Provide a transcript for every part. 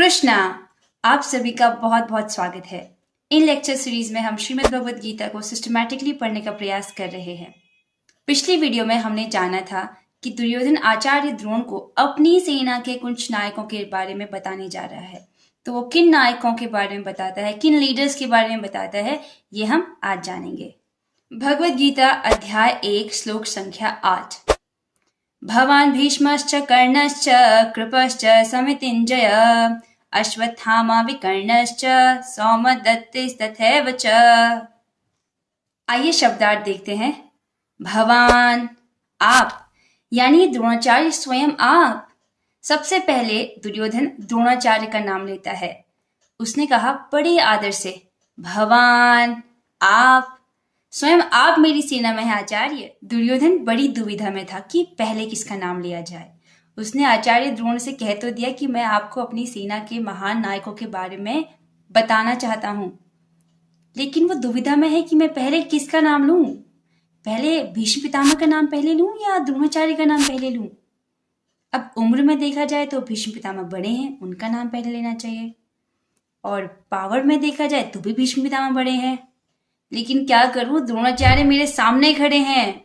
कृष्णा। आप सभी का बहुत बहुत स्वागत है। इन लेक्चर सीरीज में हम श्रीमद् भगवद गीता को सिस्टमैटिकली पढ़ने का प्रयास कर रहे हैं। पिछली वीडियो में हमने जाना था कि दुर्योधन आचार्य द्रोण को अपनी सेना के कुछ नायकों के बारे में बताने जा रहा है। तो वो किन नायकों के बारे में बताता है, किन लीडर्स के बारे में बताता है, ये हम आज जानेंगे। भगवद गीता अध्याय 1 श्लोक संख्या 8। भवान भीष्मश्च कर्णश्च कृपश्च समितिञ्जय अश्वत्थामा विकर्णश्च सौमदत्तिस्तथैव च। आइए शब्दार्थ देखते हैं। भवान आप, यानी द्रोणाचार्य स्वयं आप। सबसे पहले दुर्योधन द्रोणाचार्य का नाम लेता है। उसने कहा बड़े आदर से, भवान आप, स्वयं आप मेरी सेना में है आचार्य। दुर्योधन बड़ी दुविधा में था कि पहले किसका नाम लिया जाए। उसने आचार्य द्रोण से कह तो दिया कि मैं आपको अपनी सेना के महान नायकों के बारे में बताना चाहता हूं, लेकिन वो दुविधा में है कि मैं पहले किसका नाम लूं। पहले भीष्म पितामह का नाम पहले लूं या द्रोणाचार्य का नाम पहले लूं। अब उम्र में देखा जाए तो भीष्म पितामह बड़े हैं, उनका नाम पहले लेना चाहिए, और पावर में देखा जाए तो भी भीष्म पितामह बड़े हैं। लेकिन क्या करूं, द्रोणाचार्य मेरे सामने खड़े हैं।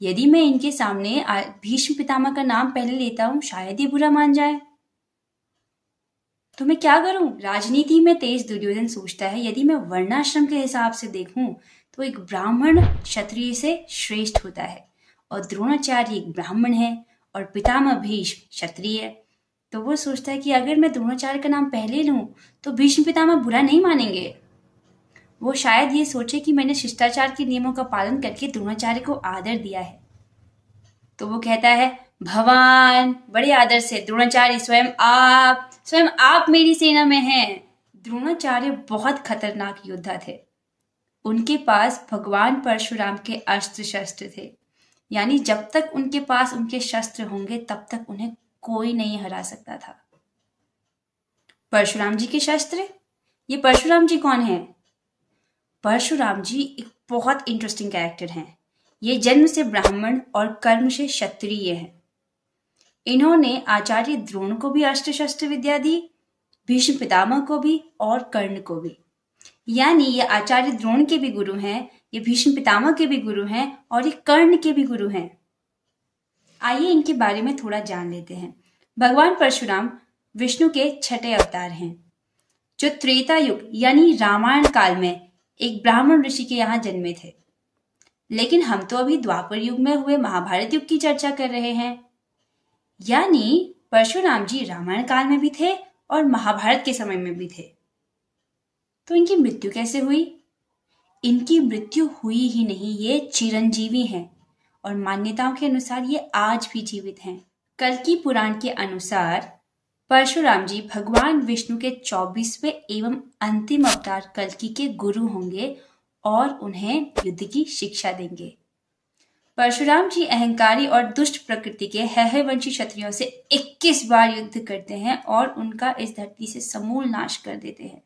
यदि मैं इनके सामने भीष्म पितामह का नाम पहले लेता हूं, शायद ये बुरा मान जाए, तो मैं क्या करूं। राजनीति में तेज दुर्योधन सोचता है, यदि मैं वर्णाश्रम के हिसाब से देखूं तो एक ब्राह्मण क्षत्रिय से श्रेष्ठ होता है, और द्रोणाचार्य एक ब्राह्मण है और पितामह भीष्म क्षत्रिय। तो वो सोचता है कि अगर मैं द्रोणाचार्य का नाम पहले लूं तो भीष्म पितामह बुरा नहीं मानेंगे। वो शायद ये सोचे कि मैंने शिष्टाचार के नियमों का पालन करके द्रोणाचार्य को आदर दिया है। तो वो कहता है, भवान, बड़े आदर से, द्रोणाचार्य स्वयं आप मेरी सेना में हैं। द्रोणाचार्य बहुत खतरनाक योद्धा थे। उनके पास भगवान परशुराम के अस्त्र शस्त्र थे, यानी जब तक उनके पास उनके शस्त्र होंगे तब तक उन्हें कोई नहीं हरा सकता था। परशुराम जी के शस्त्र, ये परशुराम जी कौन है? परशुराम जी एक बहुत इंटरेस्टिंग कैरेक्टर हैं। ये जन्म से ब्राह्मण और कर्म से क्षत्रिय हैं। इन्होंने आचार्य द्रोण को भी अस्त्र शस्त्र विद्या दी, भीष्म पितामह को भी और कर्ण को भी। यानी ये आचार्य द्रोण के भी गुरु हैं, ये भीष्म पितामह के भी गुरु हैं और ये कर्ण के भी गुरु हैं। आइए इनके बारे में थोड़ा जान लेते हैं। भगवान परशुराम विष्णु के छठे अवतार हैं, जो त्रेता युग यानी रामायण काल में एक ब्राह्मण ऋषि के यहाँ जन्मे थे। लेकिन हम तो अभी द्वापर युग में हुए महाभारत युग की चर्चा कर रहे हैं, यानी परशुराम जी रामायण काल में भी थे और महाभारत के समय में भी थे। तो इनकी मृत्यु कैसे हुई? इनकी मृत्यु हुई ही नहीं, ये चिरंजीवी हैं और मान्यताओं के अनुसार ये आज भी जीवित हैं। कल्कि पुराण के अनुसार परशुराम जी भगवान विष्णु के 24वें एवं अंतिम अवतार कल्कि के गुरु होंगे और उन्हें युद्ध की शिक्षा देंगे। परशुराम जी अहंकारी और दुष्ट प्रकृति के हैहयवंशी क्षत्रियों से 21 बार युद्ध करते हैं और उनका इस धरती से समूल नाश कर देते हैं।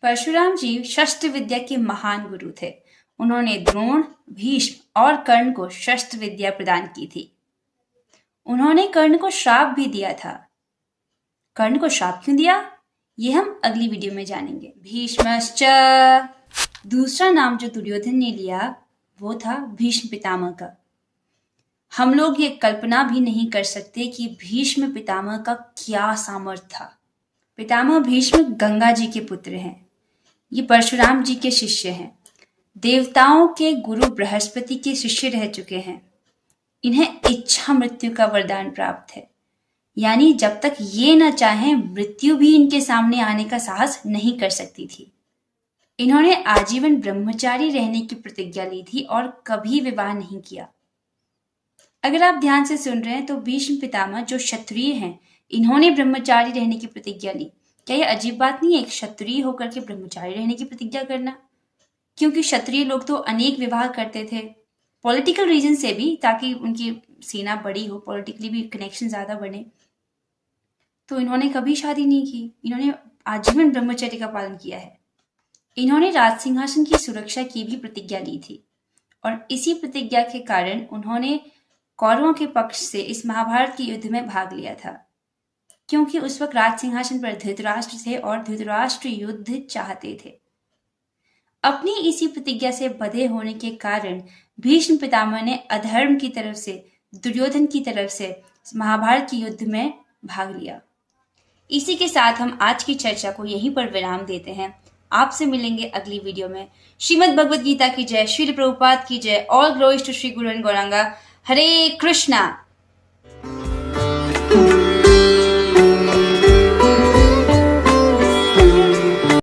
परशुराम जी शस्त्र विद्या के महान गुरु थे। उन्होंने द्रोण, भीष्म और कर्ण को शस्त्र विद्या प्रदान की थी। उन्होंने कर्ण को श्राप भी दिया था। कर्ण को श्राप क्यों दिया, ये हम अगली वीडियो में जानेंगे। भीष्मश्च, दूसरा नाम जो दुर्योधन ने लिया वो था भीष्म पितामह का। हम लोग ये कल्पना भी नहीं कर सकते कि भीष्म पितामह का क्या सामर्थ्य था। पितामह भीष्म गंगा जी के पुत्र हैं। ये परशुराम जी के शिष्य हैं। देवताओं के गुरु बृहस्पति के शिष्य रह चुके हैं। इन्हें इच्छा मृत्यु का वरदान प्राप्त है, यानी जब तक ये न चाहें मृत्यु भी इनके सामने आने का साहस नहीं कर सकती थी। इन्होंने आजीवन ब्रह्मचारी रहने की प्रतिज्ञा ली थी और कभी विवाह नहीं किया। अगर आप ध्यान से सुन रहे हैं तो भीष्म पितामह जो क्षत्रिय हैं, इन्होंने ब्रह्मचारी रहने की प्रतिज्ञा ली। क्या यह अजीब बात नहीं है, एक क्षत्रिय होकर के ब्रह्मचारी रहने की प्रतिज्ञा करना? क्योंकि क्षत्रिय लोग तो अनेक विवाह करते थे, पॉलिटिकल रीजन से भी, ताकि उनकी सेना बड़ी हो, पॉलिटिकली भी कनेक्शन ज्यादा बने। तो इन्होंने कभी शादी नहीं की, इन्होंने आजीवन ब्रह्मचर्य का पालन किया है। इन्होंने राज सिंहासन की सुरक्षा की भी प्रतिज्ञा ली थी और इसी प्रतिज्ञा के कारण उन्होंने कौरवों के पक्ष से इस महाभारत के युद्ध में भाग लिया था। क्योंकि उस वक्त राज सिंहासन पर धृतराष्ट्र थे और धृतराष्ट्र युद्ध चाहते थे। अपनी इसी प्रतिज्ञा से बंधे होने के कारण भीष्म पितामह ने अधर्म की तरफ से, दुर्योधन की तरफ से महाभारत के युद्ध में भाग लिया। इसी के साथ हम आज की चर्चा को यहीं पर विराम देते हैं। आपसे मिलेंगे अगली वीडियो में। श्रीमद् भगवद गीता की जय, श्रील प्रभुपाद की जय। All glories to Shri Guru and Gauranga. Hare Krishna.